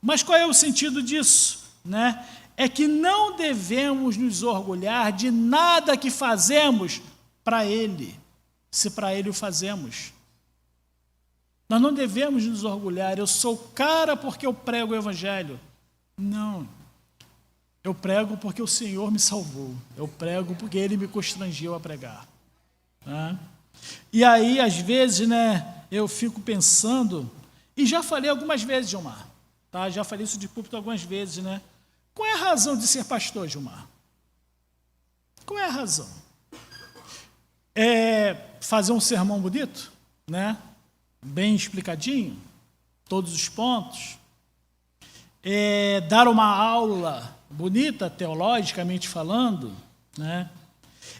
S1: Mas qual é o sentido disso, né? É que não devemos nos orgulhar de nada que fazemos para Ele, se para Ele o fazemos. Nós não devemos nos orgulhar, eu sou cara porque eu prego o Evangelho. Não, eu prego porque o Senhor me salvou, eu prego porque Ele me constrangeu a pregar. Né? E aí, às vezes, né, eu fico pensando, e já falei algumas vezes, Gilmar, tá? Já falei isso de púlpito algumas vezes, né? Qual é a razão de ser pastor, Gilmar? Qual é a razão? É fazer um sermão bonito, né? Bem explicadinho, todos os pontos. É dar uma aula bonita, teologicamente falando, né?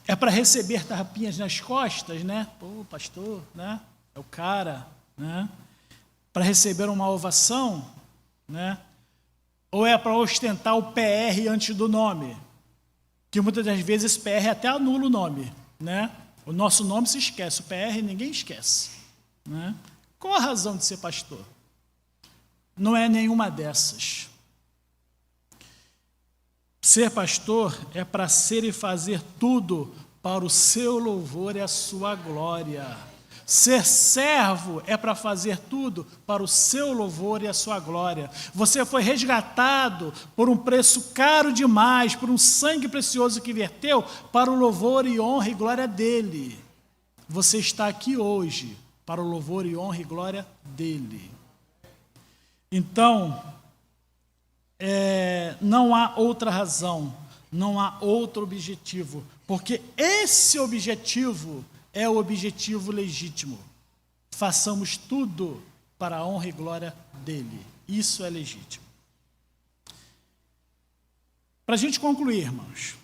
S1: É para receber tapinhas nas costas, né? Pô, pastor, né? É o cara, né? Para receber uma ovação, né? Ou é para ostentar o PR antes do nome? Que muitas das vezes esse PR até anula o nome, né? O nosso nome se esquece, o PR ninguém esquece, né? Qual a razão de ser pastor? Não é nenhuma dessas. Ser pastor é para ser e fazer tudo para o seu louvor e a sua glória. Ser servo é para fazer tudo para o seu louvor e a sua glória. Você foi resgatado por um preço caro demais, por um sangue precioso que verteu para o louvor e honra e glória dele. Você está aqui hoje para o louvor e honra e glória dele. Então, não há outra razão, não há outro objetivo, porque esse objetivo é o objetivo legítimo. Façamos tudo para a honra e glória dele. Isso é legítimo. Para a gente concluir, irmãos,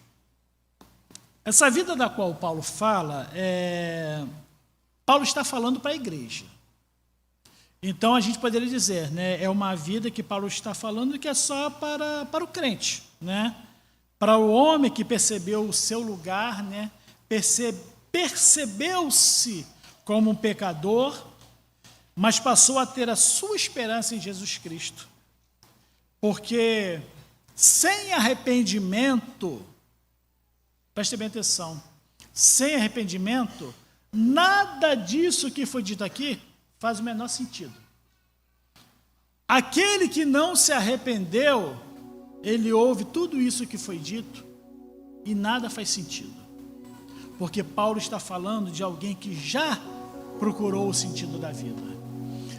S1: essa vida da qual Paulo fala, Paulo está falando para a igreja. Então, a gente poderia dizer, né, é uma vida que Paulo está falando que é só para o crente, né? Para o homem que percebeu o seu lugar, né? Percebeu-se como um pecador, mas passou a ter a sua esperança em Jesus Cristo. Porque sem arrependimento, preste bem atenção, sem arrependimento, nada disso que foi dito aqui faz o menor sentido. Aquele que não se arrependeu, ele ouve tudo isso que foi dito e nada faz sentido. Porque Paulo está falando de alguém que já procurou o sentido da vida.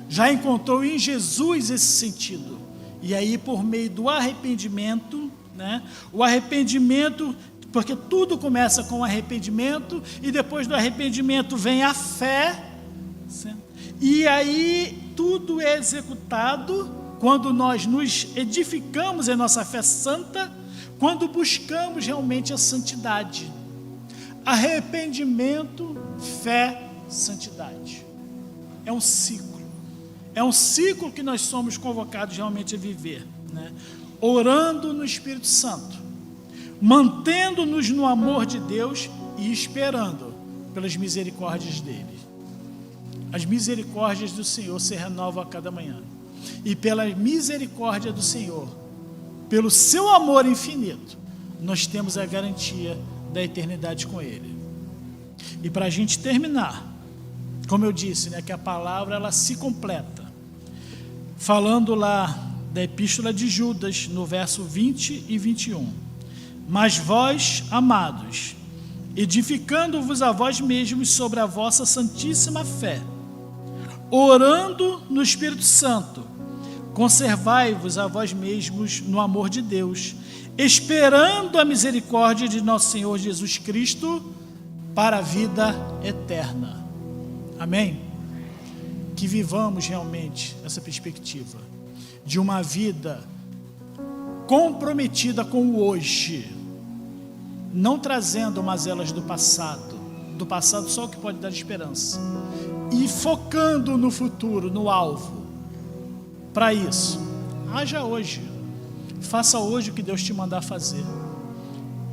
S1: Já encontrou em Jesus esse sentido. E aí, por meio do arrependimento, né? O arrependimento, porque tudo começa com o arrependimento, e depois do arrependimento vem a fé, certo? E aí tudo é executado quando nós nos edificamos em nossa fé santa, quando buscamos realmente a santidade. Arrependimento, fé, santidade. É um ciclo. É um ciclo que nós somos convocados realmente a viver, né? Orando no Espírito Santo, mantendo-nos no amor de Deus e esperando pelas misericórdias dele. As misericórdias do Senhor se renovam a cada manhã. E pela misericórdia do Senhor, pelo seu amor infinito, nós temos a garantia da eternidade com Ele. E para a gente terminar, como eu disse, né, que a palavra ela se completa, falando lá da epístola de Judas, no verso 20 e 21. Mas vós, amados, edificando-vos a vós mesmos sobre a vossa santíssima fé, orando no Espírito Santo, conservai-vos a vós mesmos no amor de Deus, esperando a misericórdia de nosso Senhor Jesus Cristo para a vida eterna. Amém? Que vivamos realmente essa perspectiva de uma vida comprometida com o hoje, não trazendo mazelas do passado só o que pode dar esperança, e focando no futuro, no alvo. Para isso, haja hoje, faça hoje o que Deus te mandar fazer,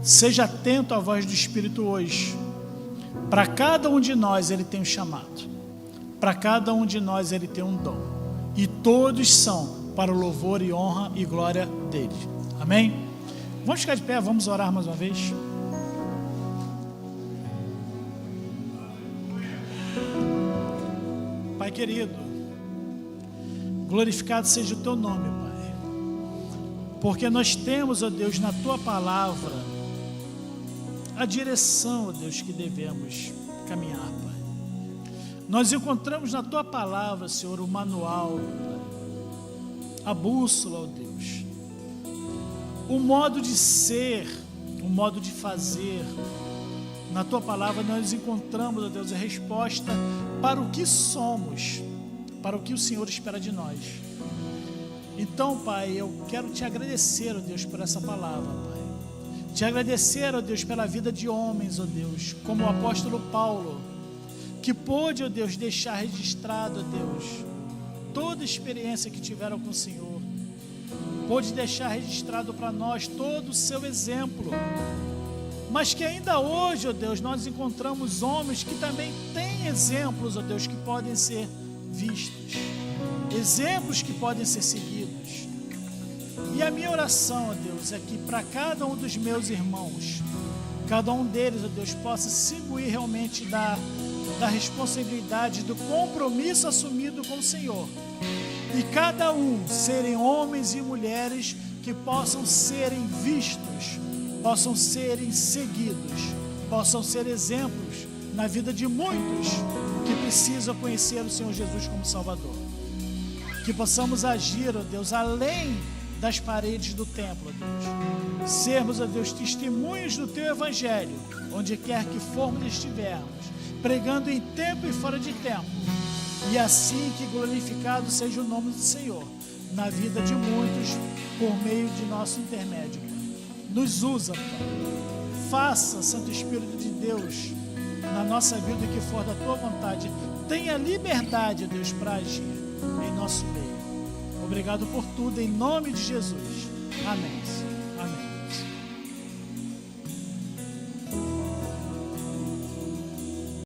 S1: seja atento à voz do Espírito hoje. Para cada um de nós Ele tem um chamado, para cada um de nós Ele tem um dom, e todos são para o louvor e honra e glória dele. Amém? Vamos ficar de pé, vamos orar mais uma vez. Pai querido, glorificado seja o teu nome, Pai, porque nós temos, ó Deus, na tua palavra a direção, ó Deus, que devemos caminhar, Pai. Nós encontramos na tua palavra, Senhor, o manual, Pai, a bússola, ó Deus, o modo de ser, o modo de fazer. Na tua palavra nós encontramos, ó Deus, a resposta para o que somos, para o que o Senhor espera de nós. Então, Pai, eu quero te agradecer, ó Deus, por essa palavra, Pai. Te agradecer, ó Deus, pela vida de homens, ó Deus, como o apóstolo Paulo, que pôde, ó Deus, deixar registrado, ó Deus, toda a experiência que tiveram com o Senhor. Pôde deixar registrado para nós todo o seu exemplo. Mas que ainda hoje, ó Deus, nós encontramos homens que também têm exemplos, ó Deus, que podem ser vistos, exemplos que podem ser seguidos. E a minha oração, ó Deus, é que para cada um dos meus irmãos, cada um deles, ó Deus, possa se imbuir realmente da responsabilidade, do compromisso assumido com o Senhor. E cada um serem homens e mulheres que possam serem vistos, possam serem seguidos, possam ser exemplos na vida de muitos que precisam conhecer o Senhor Jesus como Salvador. Que possamos agir, ó Deus, além das paredes do templo, ó Deus. Sermos, ó Deus, testemunhos do Teu Evangelho, onde quer que formos e estivermos, pregando em tempo e fora de tempo. E assim que glorificado seja o nome do Senhor na vida de muitos, por meio de nosso intermédio. Nos usa, Pai. Faça, Santo Espírito de Deus, na nossa vida o que for da Tua vontade. Tenha liberdade, Deus, para agir em nosso meio. Obrigado por tudo, em nome de Jesus. Amém.